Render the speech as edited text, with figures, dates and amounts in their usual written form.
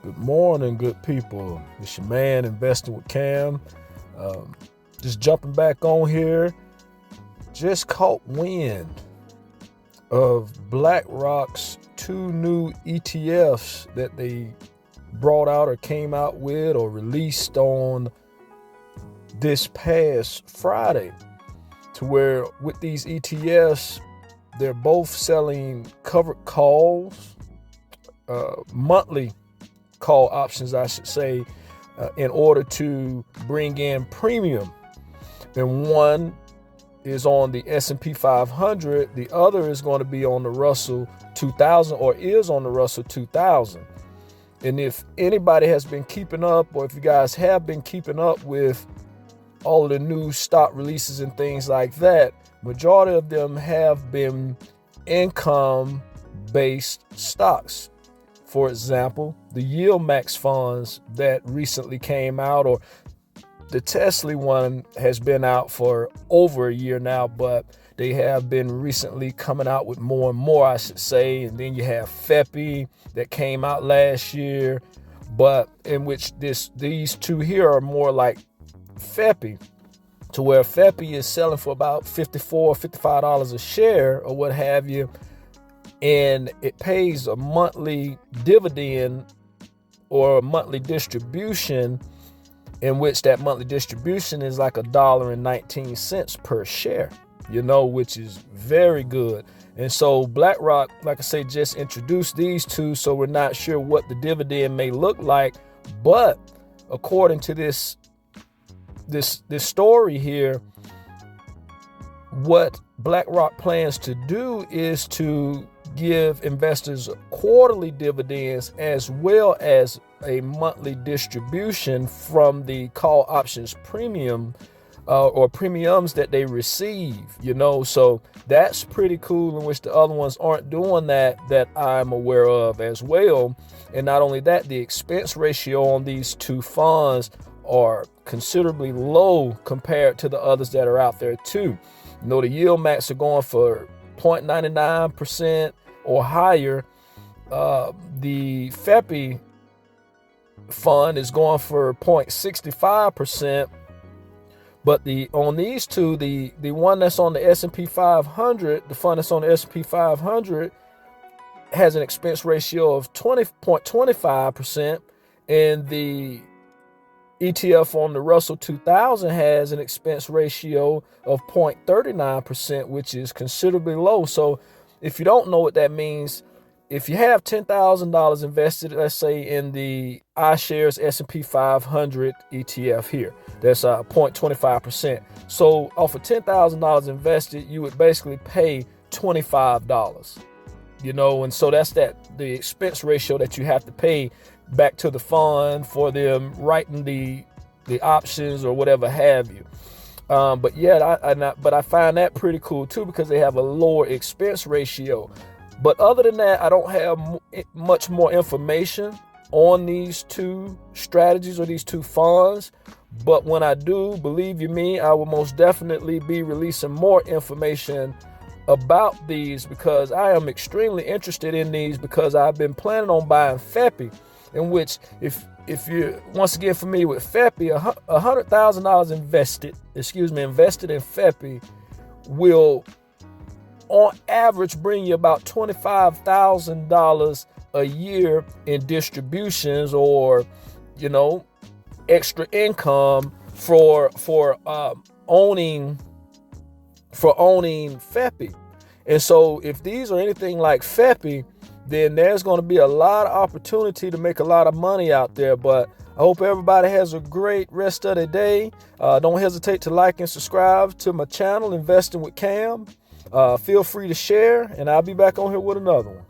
Good morning, good people. It's your man, Investing with Cam. Just jumping back on here. Just caught wind of Blackrock's 2 new ETFs that they brought out or came out with or released on this past Friday, to where with these ETFs, they're both selling covered calls, monthly call options, I should say, in order to bring in premium. And one is on the S&P 500. The other is going to be on the Russell 2000, or is on the Russell 2000. And if anybody has been keeping up, or if you guys have been keeping up with all of the new stock releases and things like that, majority of them have been income-based stocks. For example, the Yield Max funds that recently came out, or the Tesla one has been out for over a year now, but they have been recently coming out with more and more, I should say. And then you have FEPI that came out last year, but in which these two here are more like FEPI, to where FEPI is selling for about $54, $55 a share or what have you. And it pays a monthly dividend or a monthly distribution, in which that monthly distribution is like $1.19 per share, which is very good. And so BlackRock, like I say, just introduced these two, so we're not sure what the dividend may look like. But according to this story here, what BlackRock plans to do is to give investors quarterly dividends as well as a monthly distribution from the call options premium or premiums that they receive, so that's pretty cool, in which the other ones aren't doing that I'm aware of as well. And not only that, the expense ratio on these two funds are considerably low compared to the others that are out there too. The Yield Max are going for 0.99% or higher. The FEPI fund is going for 0.65%. But on these two, the one that's on the S&P 500, the fund that's on the S&P 500 has an expense ratio of 20.25%, and the ETF on the Russell 2000 has an expense ratio of 0.39%, which is considerably low. So if you don't know what that means, if you have $10,000 invested, let's say in the iShares S&P 500 ETF here, that's 0.25%. So off of $10,000 invested, you would basically pay $25, and so that's the expense ratio that you have to pay back to the fund for them writing the options or whatever have you. But I find that pretty cool too, because they have a lower expense ratio. But other than that, I don't have much more information on these two strategies or these two funds. But when I do, believe you me, I will most definitely be releasing more information about these, because I am extremely interested in these, because I've been planning on buying FEPI, in which if you're once again familiar with FEPI, $100,000 invested in FEPI will on average bring you about $25,000 a year in distributions, or extra income for owning FEPI. And so if these are anything like FEPI, then there's going to be a lot of opportunity to make a lot of money out there. But I hope everybody has a great rest of the day. Don't hesitate to like and subscribe to my channel, Investing with Cam. Feel free to share, and I'll be back on here with another one.